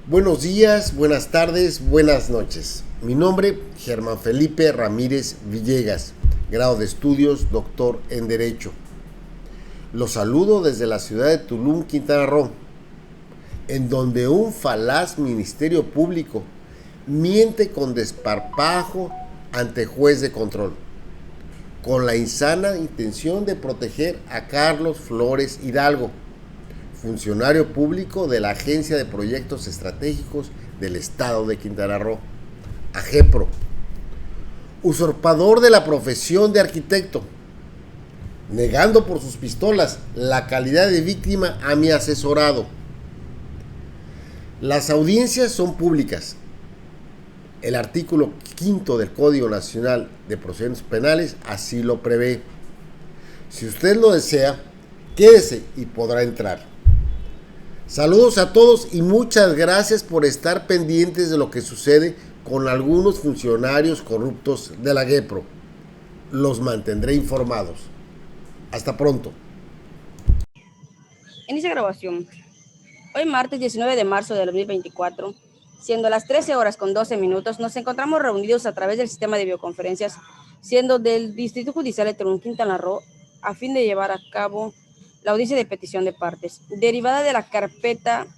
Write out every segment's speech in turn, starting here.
Buenos días, buenas tardes, buenas noches. Mi nombre, Germán Felipe Ramírez Villegas, grado de estudios, doctor en Derecho. Los saludo desde la ciudad de Tulum, Quintana Roo, en donde un falaz ministerio público miente con desparpajo ante juez de control, con la insana intención de proteger a Carlos Flores Hidalgo, funcionario público de la Agencia de Proyectos Estratégicos del Estado de Quintana Roo, AGEPRO, usurpador de la profesión de arquitecto, negando por sus pistolas la calidad de víctima a mi asesorado. Las audiencias son públicas. El artículo 5 del Código Nacional de Procedimientos Penales así lo prevé. Si usted lo desea, quédese y podrá entrar. Saludos a todos y muchas gracias por estar pendientes de lo que sucede con algunos funcionarios corruptos de la AGEPRO. Los mantendré informados. Hasta pronto. Inicia grabación. Hoy martes 19 de marzo de 2024, siendo las 13 horas con 12 minutos, nos encontramos reunidos a través del sistema de videoconferencias, siendo del Distrito Judicial de Tulum, Quintana Roo, a fin de llevar a cabo la audiencia de petición de partes, derivada de la carpeta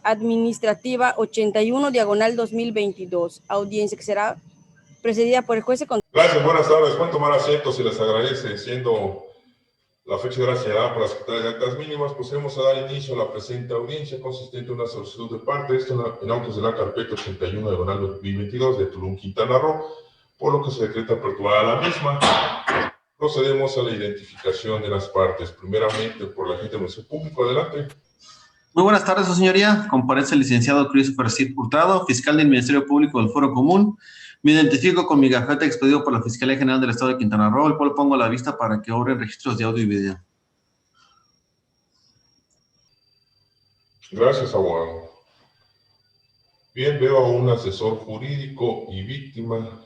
administrativa 81/2022, audiencia que será precedida por el juez de control. Gracias, buenas tardes. Pueden tomar asiento, si les agradece, siendo la fecha de la señalada por la Secretaría de Actas Mínimas, procedemos a dar inicio a la presente audiencia consistente en una solicitud de parte, esto en autos de la carpeta 81/2022 de Tulum, Quintana Roo, por lo que se decreta apertura a la misma. Procedemos a la identificación de las partes, primeramente por la agente del Ministerio Público. Adelante. Muy buenas tardes, su señoría. Comparece el licenciado Christopher Cid Hurtado, fiscal del Ministerio Público del Foro Común. Me identifico con mi gafete expedido por la Fiscalía General del Estado de Quintana Roo, el cual pongo a la vista para que obren registros de audio y video. Gracias, abogado. Bien, veo a un asesor jurídico y víctima.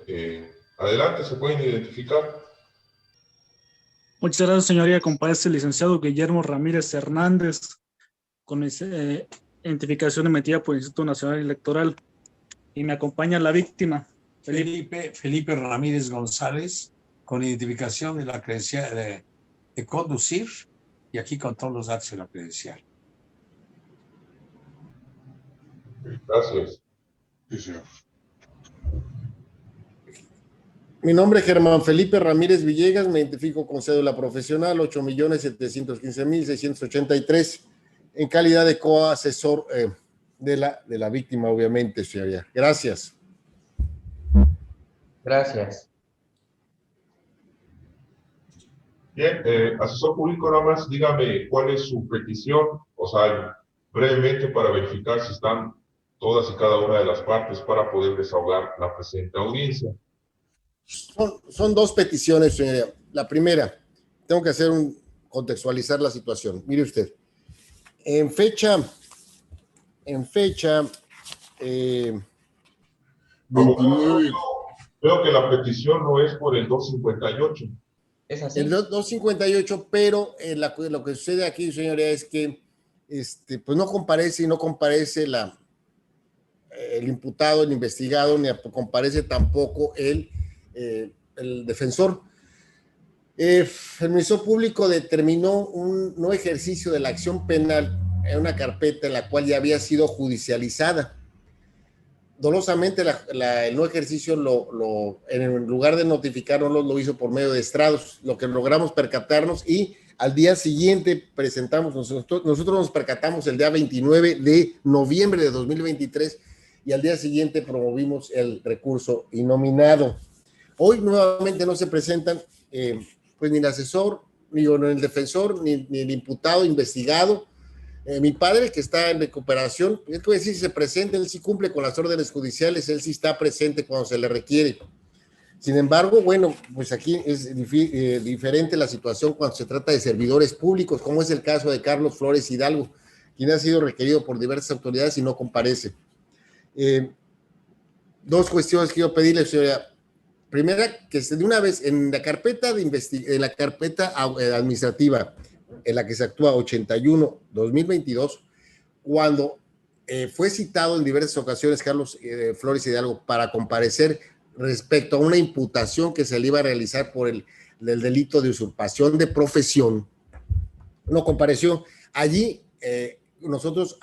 Adelante, ¿se pueden identificar? Muchas gracias, señoría. Comparece el licenciado Guillermo Ramírez Hernández, con identificación emitida por el Instituto Nacional Electoral. Y me acompaña la víctima, Felipe Ramírez González, con identificación de la credencial de conducir, y aquí con todos los datos de la credencial. Gracias. Sí, señor. Mi nombre es Germán Felipe Ramírez Villegas, me identifico con cédula profesional 8.715.683, en calidad de coasesor de la víctima, obviamente, señoría. Gracias. Gracias. Bien, asesor jurídico, nada más dígame cuál es su petición, o sea, brevemente para verificar si están todas y cada una de las partes para poder desahogar la presente audiencia. Son dos peticiones, señoría. La primera, tengo que contextualizar la situación. Mire usted, en fecha 29. Veo que la petición no es por el 258. ¿Es así? El 258, pero lo que sucede aquí, señoría, es que pues no comparece el imputado, el investigado, ni comparece tampoco el defensor. El Ministerio Público determinó un no ejercicio de la acción penal en una carpeta en la cual ya había sido judicializada. Dolosamente el no ejercicio en lugar de notificarnos lo hizo por medio de estrados, lo que logramos percatarnos, y al día siguiente nosotros nos percatamos el día 29 de noviembre de 2023, y al día siguiente promovimos el recurso innominado. Hoy nuevamente no se presentan pues ni el asesor, ni el defensor, ni el imputado investigado. Mi padre, que está en recuperación, es que decir, si se presenta, él sí cumple con las órdenes judiciales, él sí está presente cuando se le requiere. Sin embargo, bueno, pues aquí es diferente la situación cuando se trata de servidores públicos, como es el caso de Carlos Flores Hidalgo, quien ha sido requerido por diversas autoridades y no comparece. Dos cuestiones quiero pedirle, señora. Primera, que de una vez en la carpeta administrativa en la que se actúa 81/2022, cuando fue citado en diversas ocasiones Carlos Flores Hidalgo para comparecer respecto a una imputación que se le iba a realizar por el delito de usurpación de profesión. No compareció. Allí nosotros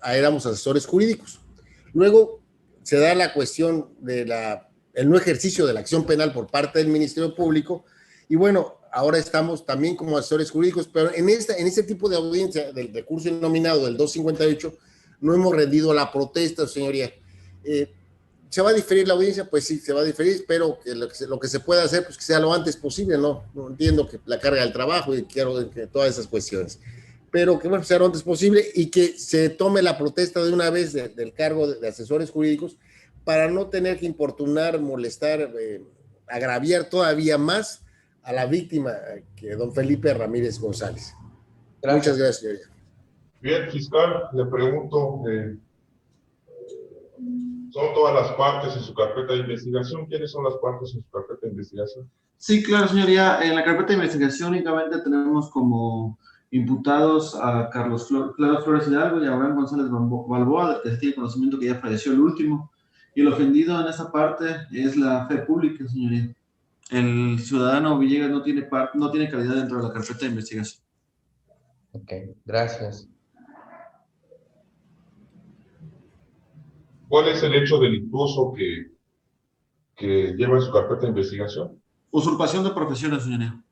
éramos asesores jurídicos. Luego se da la cuestión de el no ejercicio de la acción penal por parte del Ministerio Público, y bueno, ahora estamos también como asesores jurídicos, pero en este tipo de audiencia del recurso innominado del 258 no hemos rendido la protesta, señoría. ¿Se va a diferir la audiencia? Pues sí, se va a diferir. Espero que lo que se pueda hacer, pues que sea lo antes posible, ¿no? No entiendo que la carga del trabajo y quiero que todas esas cuestiones, pero que bueno, sea lo antes posible y que se tome la protesta de una vez del cargo de asesores jurídicos para no tener que importunar, molestar, agraviar todavía más a la víctima, que don Felipe Ramírez González. Gracias. Muchas gracias, señoría. Bien, fiscal, le pregunto, ¿son todas las partes en su carpeta de investigación? ¿Quiénes son las partes en su carpeta de investigación? Sí, claro, señoría. En la carpeta de investigación únicamente tenemos como imputados a Carlos Flores Hidalgo y a Abraham González Balboa, que se tiene conocimiento que ya falleció el último. Y el ofendido en esa parte es la fe pública, señoría. El ciudadano Villegas no tiene calidad dentro de la carpeta de investigación. Ok, gracias. ¿Cuál es el hecho delictuoso que lleva en su carpeta de investigación? Usurpación de profesiones, señoría.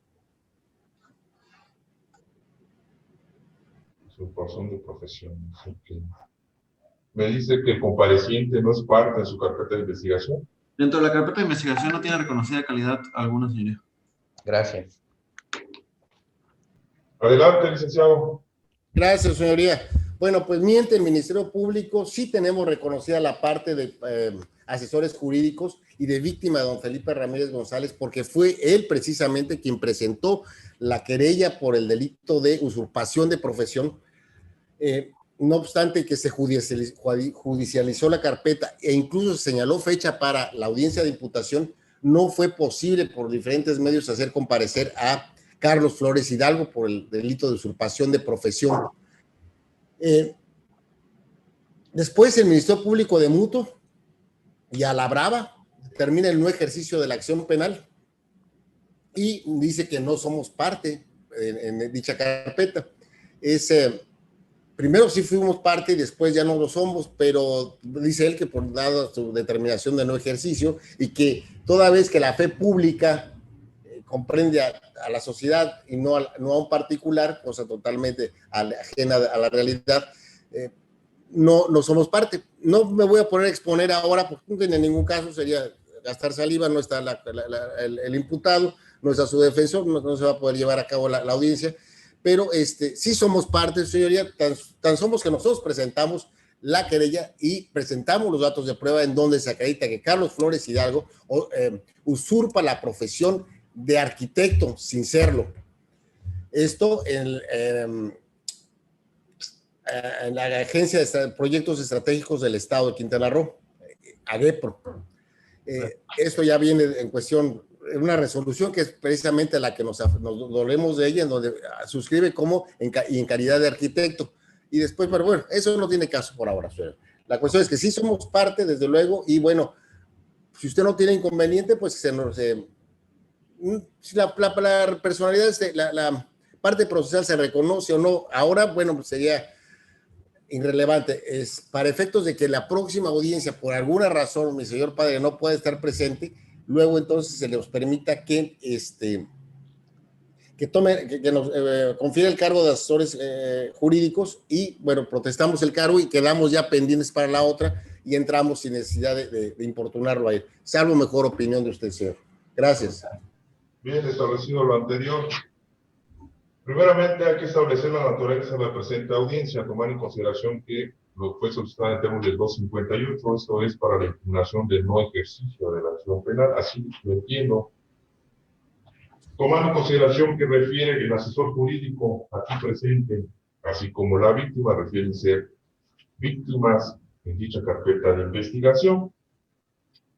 Usurpación de profesión. Okay. Me dice que el compareciente no es parte de su carpeta de investigación. Dentro de la carpeta de investigación no tiene reconocida calidad alguna, señoría. Gracias. Adelante, licenciado. Gracias, señoría. Bueno, pues miente el Ministerio Público, sí tenemos reconocida la parte de asesores jurídicos y de víctima de don Felipe Ramírez González, porque fue él precisamente quien presentó la querella por el delito de usurpación de profesión. No obstante que se judicializó la carpeta e incluso se señaló fecha para la audiencia de imputación, no fue posible por diferentes medios hacer comparecer a Carlos Flores Hidalgo por el delito de usurpación de profesión. Después el Ministerio Público de Mutuo y a la brava termina el no ejercicio de la acción penal y dice que no somos parte en dicha carpeta. Primero sí fuimos parte y después ya no lo somos, pero dice él que por dada su determinación de no ejercicio y que toda vez que la fe pública comprende a la sociedad y no a un particular, cosa totalmente ajena a la realidad, no somos parte. No me voy a poner a exponer ahora, porque en ningún caso sería gastar saliva, no está el imputado, no está su defensor, no se va a poder llevar a cabo la audiencia, pero sí somos parte, señoría, tan somos que nosotros presentamos la querella y presentamos los datos de prueba en donde se acredita que Carlos Flores Hidalgo usurpa la profesión de arquitecto sin serlo. Esto en la Agencia de Proyectos Estratégicos del Estado de Quintana Roo, AGEPRO. Esto ya viene en cuestión, una resolución que es precisamente la que nos dolemos de ella, en donde suscribe como en calidad de arquitecto. Y después, pero bueno, eso no tiene caso por ahora. La cuestión es que sí somos parte, desde luego, y bueno, si usted no tiene inconveniente, pues si la personalidad, la parte procesal se reconoce o no, ahora, bueno, pues sería irrelevante. Es para efectos de que la próxima audiencia, por alguna razón, mi señor padre no puede estar presente, luego entonces se les permita que nos confiere el cargo de asesores jurídicos y, bueno, protestamos el cargo y quedamos ya pendientes para la otra y entramos sin necesidad de importunarlo a él. Salvo mejor opinión de usted, señor. Gracias. Bien, establecido lo anterior. Primeramente hay que establecer la naturaleza de la presente audiencia, tomar en consideración que lo fue solicitado en términos del 258, esto es para la impugnación del no ejercicio de la acción penal, así lo entiendo. Tomando en consideración que refiere el asesor jurídico aquí presente, así como la víctima, refieren ser víctimas en dicha carpeta de investigación,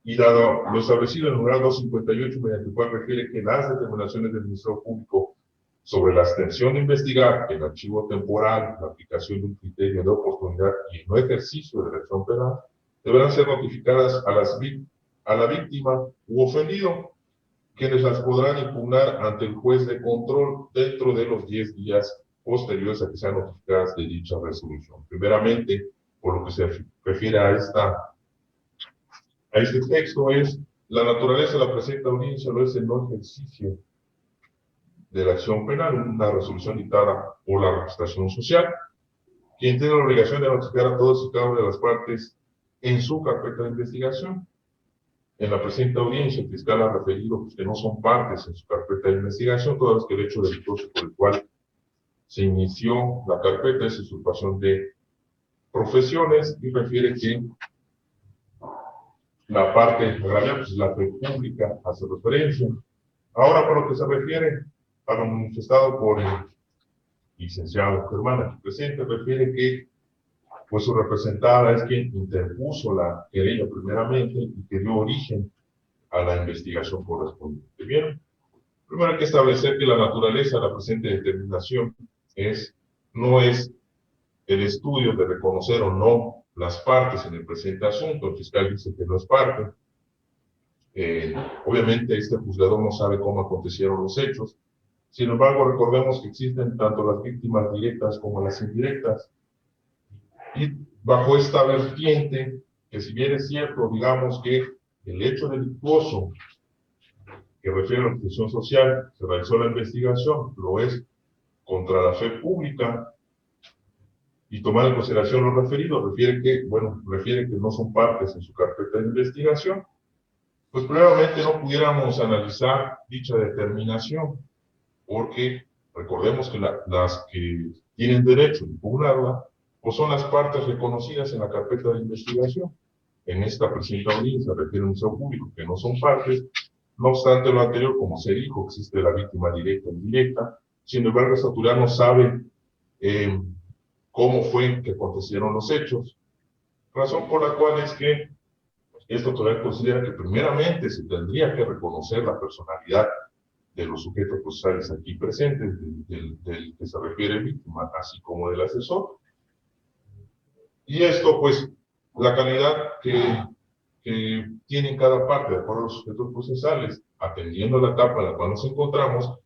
y dado lo establecido en el numeral 258, mediante el cual refiere que las determinaciones del Ministerio Público sobre la abstención de investigar el archivo temporal, la aplicación de un criterio de oportunidad y el no ejercicio de la acción penal, deberán ser notificadas a la víctima u ofendido, quienes las podrán impugnar ante el juez de control dentro de los 10 días posteriores a que sean notificadas de dicha resolución. Primeramente, por lo que se refiere a este texto, es la naturaleza de la presente audiencia, no es el no ejercicio de la acción penal, una resolución dictada por la representación social, quien tiene la obligación de notificar a todas y cada una de las partes en su carpeta de investigación. En la presente audiencia, el fiscal ha referido que no son partes en su carpeta de investigación, todas que el hecho delictuoso por el cual se inició la carpeta es usurpación de profesiones, y refiere que la parte agraviada, pues la fe pública, hace referencia. Ahora, por lo que se refiere a lo manifestado por el licenciado Germán aquí presente, refiere que pues su representada es quien interpuso la querella primeramente y que dio origen a la investigación correspondiente. Bien, primero hay que establecer que la naturaleza de la presente determinación no es el estudio de reconocer o no las partes en el presente asunto. El fiscal dice que no es parte. Obviamente este juzgador no sabe cómo acontecieron los hechos. Sin embargo, recordemos que existen tanto las víctimas directas como las indirectas. Y bajo esta vertiente, que si bien es cierto, digamos que el hecho delictuoso que refiere a la obstrucción social, se realizó la investigación, lo es contra la fe pública, y tomar en consideración lo referido, refiere que no son partes en su carpeta de investigación, pues probablemente no pudiéramos analizar dicha determinación, porque recordemos que las que tienen derecho a impugnarla, pues son las partes reconocidas en la carpeta de investigación. En esta presente audiencia refiere a un Ministerio Público que no son partes. No obstante lo anterior, como se dijo, existe la víctima directa e indirecta. Sin embargo, el asturiano sabe cómo fue que acontecieron los hechos, razón por la cual es que esta autoridad considera que primeramente se tendría que reconocer la personalidad de los sujetos procesales aquí presentes, del que se refiere víctima, así como del asesor. Y esto, pues, la calidad que tiene cada parte de acuerdo a los sujetos procesales, atendiendo a la etapa en la cual nos encontramos,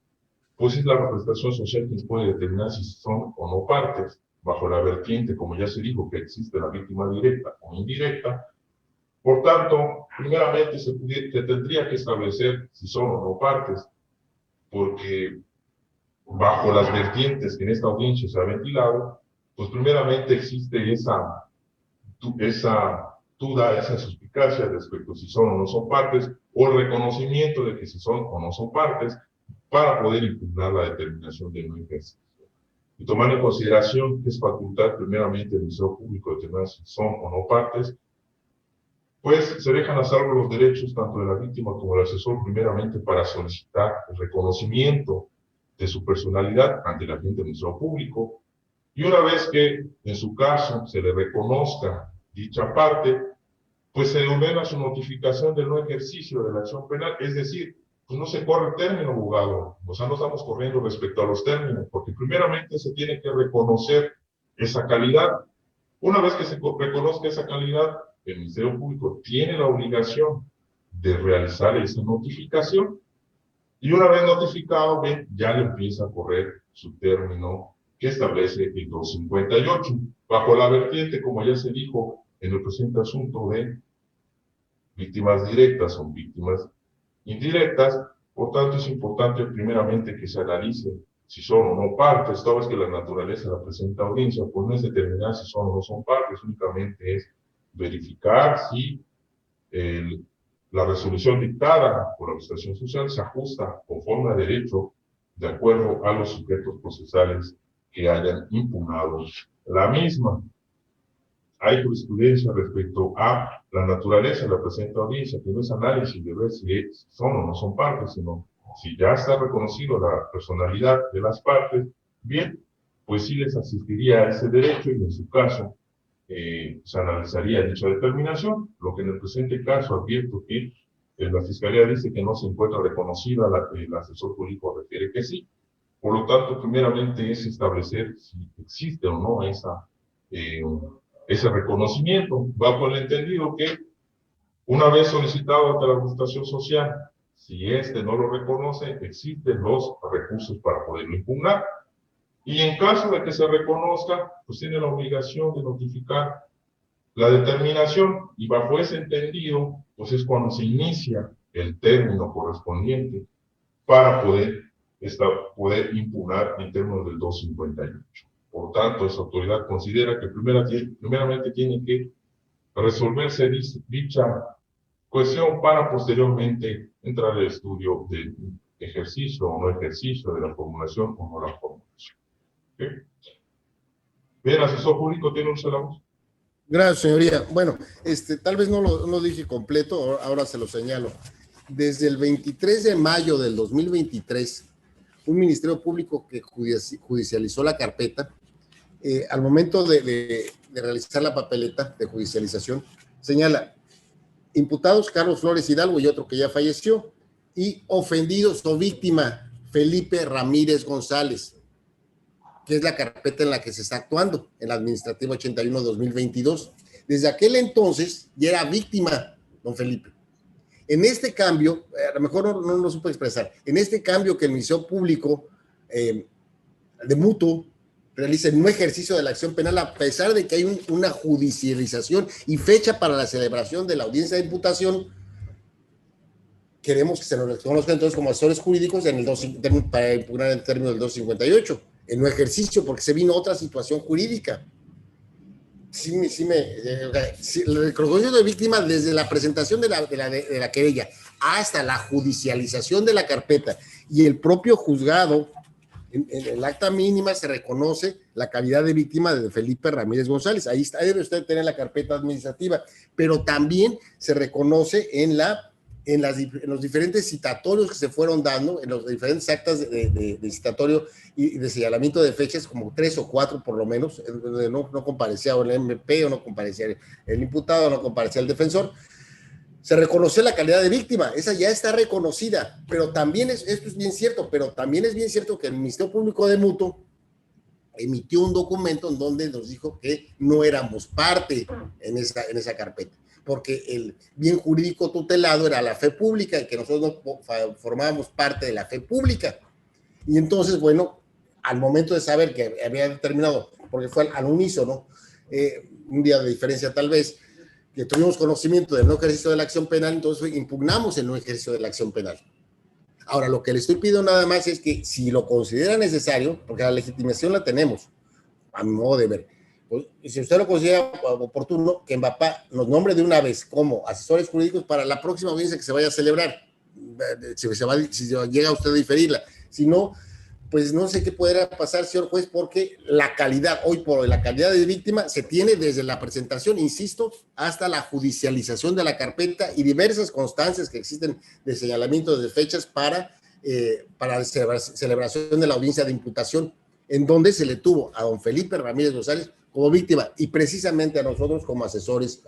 pues es la representación social quien puede determinar si son o no partes, bajo la vertiente, como ya se dijo, que existe la víctima directa o indirecta. Por tanto, primeramente se tendría que establecer si son o no partes, porque bajo las vertientes que en esta audiencia se ha ventilado, pues primeramente existe esa duda, esa suspicacia respecto a si son o no son partes, o el reconocimiento de que si son o no son partes, para poder impugnar la determinación de no ejercicio. Y tomar en consideración que es facultad primeramente del Ministerio Público determinar si son o no partes, pues se dejan a salvo los derechos tanto de la víctima como del asesor primeramente para solicitar el reconocimiento de su personalidad ante la gente del Ministerio Público, y una vez que en su caso se le reconozca dicha parte, pues se ordena su notificación del no ejercicio de la acción penal, es decir, pues no se corre el término, abogado, o sea, no estamos corriendo respecto a los términos, porque primeramente se tiene que reconocer esa calidad. Una vez que se reconozca esa calidad, el Ministerio Público tiene la obligación de realizar esa notificación, y una vez notificado, ya le empieza a correr su término que establece el 258, bajo la vertiente, como ya se dijo en el presente asunto, de víctimas directas o víctimas indirectas. Por tanto, es importante primeramente que se analice si son o no partes, toda vez que la naturaleza de la presente audiencia pues no es determinar si son o no son partes, únicamente es verificar si la resolución dictada por la Administración Social se ajusta conforme a derecho de acuerdo a los sujetos procesales que hayan impugnado la misma. Hay jurisprudencia respecto a la naturaleza de la presente audiencia, que no es análisis de ver si son o no son partes, sino si ya está reconocido la personalidad de las partes, bien, pues sí les asistiría a ese derecho y en su caso se analizaría dicha determinación, lo que en el presente caso advierto que la Fiscalía dice que no se encuentra reconocida, el asesor jurídico refiere que sí. Por lo tanto, primeramente es establecer si existe o no ese reconocimiento. Va por el entendido que una vez solicitado ante la administración social, si éste no lo reconoce, existen los recursos para poderlo impugnar. Y en caso de que se reconozca, pues tiene la obligación de notificar la determinación, y bajo ese entendido, pues es cuando se inicia el término correspondiente para poder impugnar en términos del 258. Por tanto, esa autoridad considera que primeramente tiene que resolverse dicha cuestión para posteriormente entrar al estudio del ejercicio o no ejercicio de la formulación o no la formulación. ¿Okay? Bien, asesor jurídico, tiene un sola voz. Gracias, señoría. Bueno, tal vez no lo dije completo, ahora se lo señalo. Desde el 23 de mayo del 2023, un Ministerio Público que judicializó la carpeta, al momento de realizar la papeleta de judicialización, señala imputados Carlos Flores Hidalgo y otro que ya falleció, y ofendidos o víctima Felipe Ramírez González, que es la carpeta en la que se está actuando, en la administrativa 81-2022. Desde aquel entonces ya era víctima, don Felipe. En este cambio, a lo mejor no lo supo expresar, en este cambio que el Ministerio Público de mutuo realiza el no ejercicio de la acción penal, a pesar de que hay una judicialización y fecha para la celebración de la audiencia de imputación, queremos que se nos reconozca entonces como asesores jurídicos para impugnar en términos del 258, el no ejercicio, porque se vino otra situación jurídica. El reconocimiento de víctima desde la presentación de la querella hasta la judicialización de la carpeta y el propio juzgado, en el acta mínima se reconoce la calidad de víctima de Felipe Ramírez González. Ahí debe usted tener la carpeta administrativa, pero también se reconoce en los diferentes citatorios que se fueron dando, en los diferentes actas de citatorio y de señalamiento de fechas, como 3 o 4 por lo menos, donde no comparecía el MP o no comparecía el imputado, no comparecía el defensor. Se reconoció la calidad de víctima, esa ya está reconocida, pero también esto es bien cierto, pero también es bien cierto que el Ministerio Público de Mutuo emitió un documento en donde nos dijo que no éramos parte en esa carpeta, porque el bien jurídico tutelado era la fe pública y que nosotros no formábamos parte de la fe pública. Y entonces, bueno, al momento de saber que había determinado, porque fue al unísono, un día de diferencia tal vez, que tuvimos conocimiento del no ejercicio de la acción penal, entonces impugnamos el no ejercicio de la acción penal. Ahora, lo que le estoy pidiendo nada más es que si lo considera necesario, porque la legitimación la tenemos, a mi modo de ver, pues, si usted lo considera oportuno, que Embapá nos nombre de una vez como asesores jurídicos para la próxima audiencia que se vaya a celebrar, si llega usted a diferirla. Si no, pues no sé qué podrá pasar, señor juez, porque la calidad, hoy por hoy, la calidad de víctima se tiene desde la presentación, insisto, hasta la judicialización de la carpeta y diversas constancias que existen de señalamientos de fechas para la celebración de la audiencia de imputación, en donde se le tuvo a don Felipe Ramírez González como víctima y precisamente a nosotros como asesores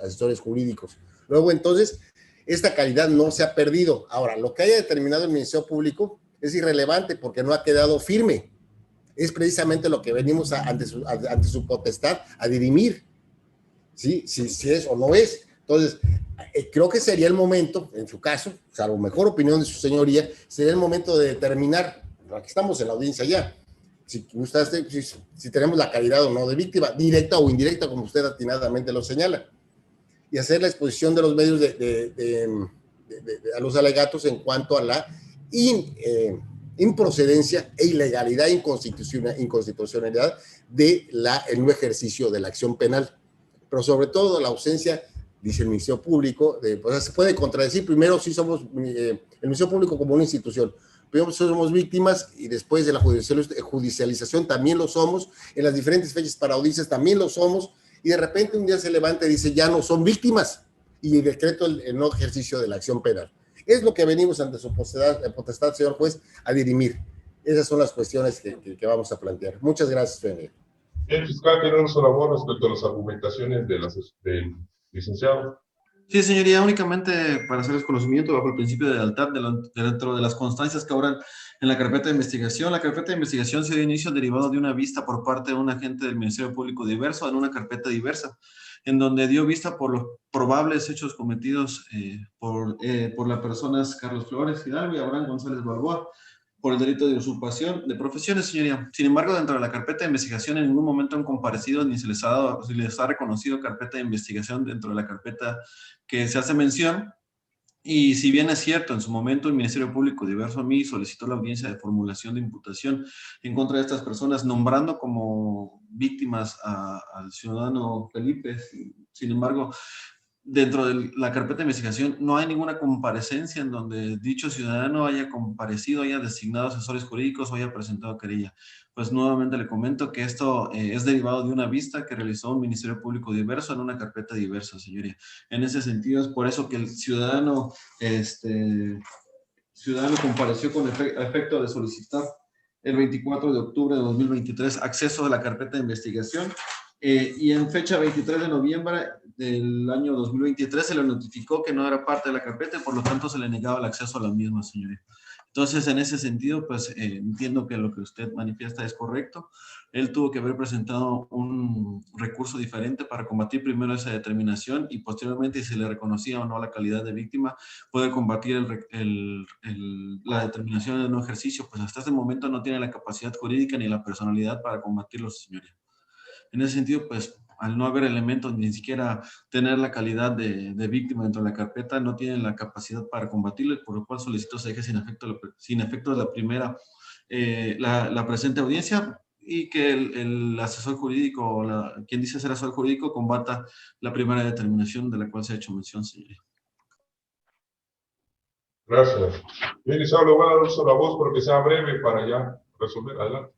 jurídicos. Luego, entonces, esta calidad no se ha perdido. Ahora, lo que haya determinado el Ministerio Público es irrelevante porque no ha quedado firme. Es precisamente lo que venimos ante su potestad a dirimir, ¿sí? Si es o no es. Entonces, creo que sería el momento, en su caso, salvo mejor opinión de su señoría, sería el momento de determinar, aquí estamos en la audiencia ya, si tenemos la calidad o no de víctima, directa o indirecta, como usted atinadamente lo señala, y hacer la exposición de los medios a los alegatos en cuanto a la improcedencia e ilegalidad, inconstitucionalidad del no ejercicio de la acción penal, pero sobre todo la ausencia, dice el Ministerio Público, pues se puede contradecir. Primero, sí somos el Ministerio Público como una institución, primero somos víctimas y después de la judicialización también lo somos, en las diferentes fechas para audiencias también lo somos, y de repente un día se levanta y dice ya no son víctimas y decreto el no ejercicio de la acción penal. Es lo que venimos ante su potestad, señor juez, a dirimir. Esas son las cuestiones que vamos a plantear. Muchas gracias, señor. El fiscal tiene un solo voz respecto a las argumentaciones del licenciado. Sí, señoría, únicamente para hacerles conocimiento bajo el principio de lealtad dentro de las constancias que obran en la carpeta de investigación. La carpeta de investigación se dio inicio derivado de una vista por parte de un agente del Ministerio Público diverso en una carpeta diversa, en donde dio vista por los probables hechos cometidos por las personas Carlos Flores Hidalgo y Abraham González Balboa por el delito de usurpación de profesiones, señoría. Sin embargo, dentro de la carpeta de investigación en ningún momento han comparecido ni se les ha reconocido carpeta de investigación dentro de la carpeta que se hace mención. Y si bien es cierto, en su momento el Ministerio Público diverso a mí solicitó la audiencia de formulación de imputación en contra de estas personas, nombrando como víctimas al ciudadano Felipe. Sin embargo, dentro de la carpeta de investigación no hay ninguna comparecencia en donde dicho ciudadano haya comparecido, haya designado asesores jurídicos o haya presentado querella. Pues nuevamente le comento que esto es derivado de una vista que realizó un Ministerio Público diverso en una carpeta diversa, señoría. En ese sentido es por eso que el ciudadano compareció con efecto de solicitar el 24 de octubre de 2023 acceso a la carpeta de investigación. Y en fecha 23 de noviembre del año 2023 se le notificó que no era parte de la carpeta y por lo tanto se le negaba el acceso a la misma, señoría. Entonces, en ese sentido, pues entiendo que lo que usted manifiesta es correcto. Él tuvo que haber presentado un recurso diferente para combatir primero esa determinación y posteriormente, si se le reconocía o no la calidad de víctima, puede combatir la determinación de no ejercicio. Pues hasta este momento no tiene la capacidad jurídica ni la personalidad para combatirlo, señoría. En ese sentido, pues, al no haber elementos, ni siquiera tener la calidad de víctima dentro de la carpeta, no tienen la capacidad para combatirlo, por lo cual solicito se deje sin efecto de la primera, la presente audiencia, y que el asesor jurídico, quien dice ser asesor jurídico, combata la primera determinación de la cual se ha hecho mención, señoría. Gracias. Bien, Isabel, le voy a dar uso a la voz, pero que sea breve para ya resolver. Adelante.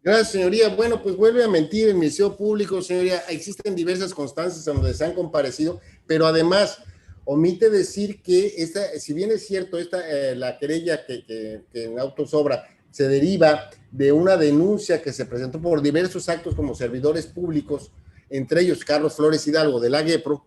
Gracias, señoría. Bueno, pues vuelve a mentir el Ministerio Público, señoría. Existen diversas constancias en donde se han comparecido, pero además omite decir que si bien es cierto, la querella que en auto sobra se deriva de una denuncia que se presentó por diversos actos como servidores públicos, entre ellos Carlos Flores Hidalgo de la GEPRO,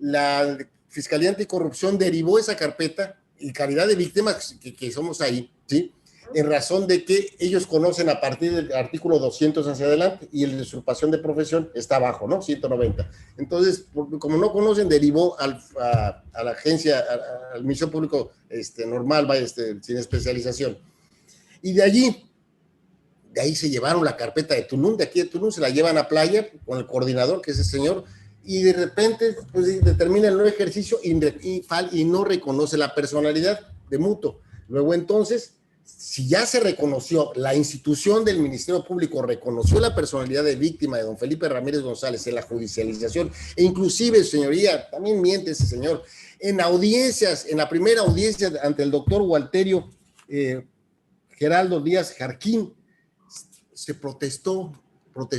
la Fiscalía Anticorrupción derivó esa carpeta y calidad de víctimas que somos ahí, ¿sí?, en razón de que ellos conocen a partir del artículo 200 hacia adelante y el de usurpación de profesión está abajo, ¿no? 190. Entonces, como no conocen, derivó a la agencia, al Ministerio Público normal, sin especialización. Y de ahí se llevaron la carpeta de Tulum, de aquí de Tulum, se la llevan a Playa con el coordinador, que es el señor, y de repente pues, determina el nuevo ejercicio y no reconoce la personalidad de Muto. Luego entonces, si ya se reconoció, la institución del Ministerio Público reconoció la personalidad de víctima de don Felipe Ramírez González en la judicialización, e inclusive, señoría, también miente ese señor, en audiencias, en la primera audiencia ante el doctor Walterio Geraldo Díaz Jarquín, se protestó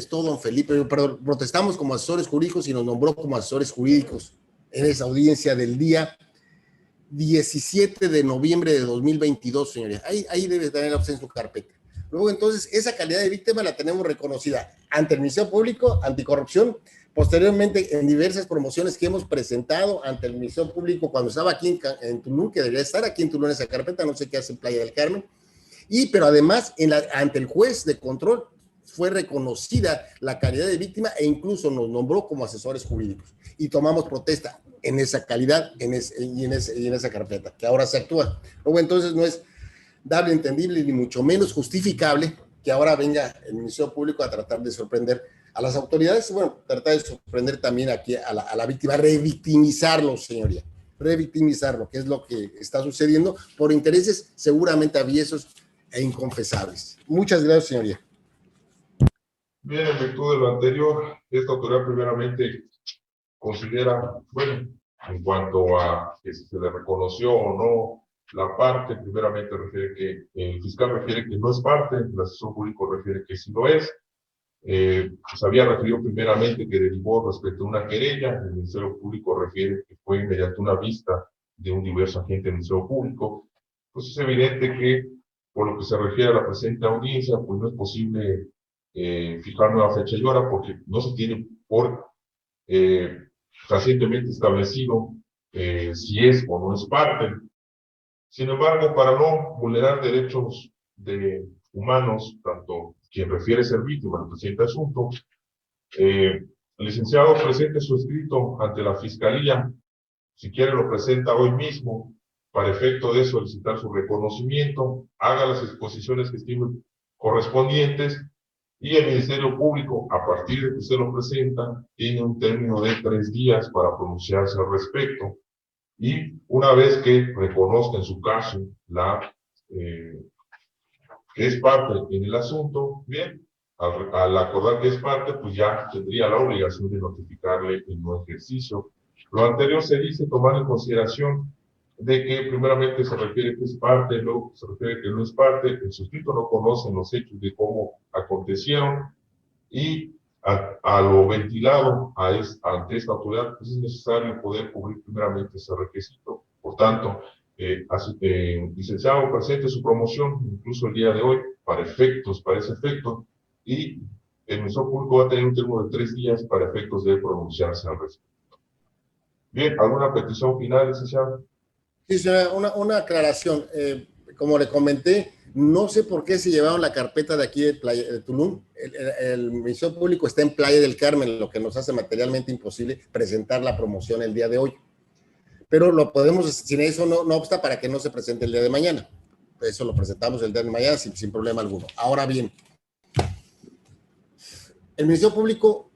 don Felipe, perdón, protestamos como asesores jurídicos y nos nombró como asesores jurídicos en esa audiencia del día 17 de noviembre de 2022, señoría. Ahí debe tenerla usted en su carpeta. Luego, entonces, esa calidad de víctima la tenemos reconocida ante el Ministerio Público, Anticorrupción, posteriormente en diversas promociones que hemos presentado ante el Ministerio Público cuando estaba aquí en Tulum, que debería estar aquí en Tulum esa carpeta, no sé qué hace en Playa del Carmen, pero además ante el juez de control fue reconocida la calidad de víctima e incluso nos nombró como asesores jurídicos y tomamos protesta en esa calidad y en esa carpeta, que ahora se actúa. Luego, entonces, no es dable, entendible, ni mucho menos justificable que ahora venga el Ministerio Público a tratar de sorprender a las autoridades, bueno, tratar de sorprender también aquí a la víctima, revictimizarlo, señoría, revictimizarlo, que es lo que está sucediendo por intereses seguramente aviesos e inconfesables. Muchas gracias, señoría. Bien, en virtud de lo anterior, esta autoridad primeramente considera, bueno, en cuanto a que si se le reconoció o no la parte, primeramente refiere que el fiscal refiere que no es parte, el asesor jurídico refiere que sí lo es. Se había referido primeramente que derivó respecto a una querella, el Ministerio Público refiere que fue mediante una vista de un diverso agente del Ministerio Público. Pues es evidente que, por lo que se refiere a la presente audiencia, pues no es posible fijar nueva fecha y hora porque no se tiene por recientemente establecido si es o no es parte. Sin embargo, para no vulnerar derechos humanos, tanto quien refiere ser víctima del presente asunto, el licenciado presente su escrito ante la Fiscalía, si quiere lo presenta hoy mismo, para efecto de solicitar su reconocimiento, haga las exposiciones que estime correspondientes, y el Ministerio Público, a partir de que usted lo presenta, tiene un término de 3 días para pronunciarse al respecto. Y una vez que reconozca en su caso que es parte en el asunto, bien, al acordar que es parte, pues ya tendría la obligación de notificarle el no ejercicio. Lo anterior se dice tomar en consideración de que primeramente se refiere que es parte, luego se refiere que no es parte, el suscrito no conoce los hechos de cómo acontecieron, y a lo ventilado ante esta autoridad, pues es necesario poder cubrir primeramente ese requisito. Por tanto, licenciado, presente su promoción, incluso el día de hoy, para ese efecto, y el Ministerio Público va a tener un término de 3 días para efectos de pronunciarse al respecto. Bien, ¿alguna petición final, licenciado? Sí, señora, una aclaración. Como le comenté, no sé por qué se llevaron la carpeta de aquí de Tulum. El Ministerio Público está en Playa del Carmen, lo que nos hace materialmente imposible presentar la promoción el día de hoy. Pero lo podemos, sin eso no obsta para que no se presente el día de mañana. Eso lo presentamos el día de mañana sin problema alguno. Ahora bien, el Ministerio Público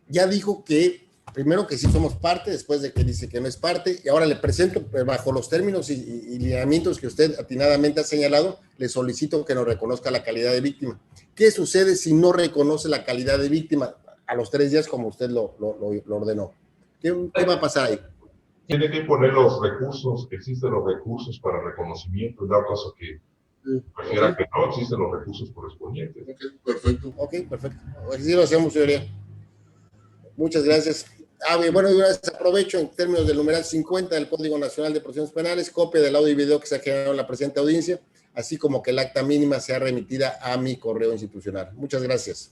ya dijo que primero que sí somos parte, después de que dice que no es parte, y ahora le presento, bajo los términos y lineamientos que usted atinadamente ha señalado, le solicito que nos reconozca la calidad de víctima. ¿Qué sucede si no reconoce la calidad de víctima a los 3 días como usted lo ordenó? ¿Qué va a pasar ahí? Tiene que poner los recursos, existen los recursos para reconocimiento, en dado caso que prefiera que no, existen los recursos correspondientes. Ok, perfecto. Así lo hacemos, señoría. Muchas gracias. Bueno, yo aprovecho en términos del numeral 50 del Código Nacional de Procedimientos Penales, copia del audio y video que se ha generado en la presente audiencia, así como que el acta mínima sea remitida a mi correo institucional. Muchas gracias.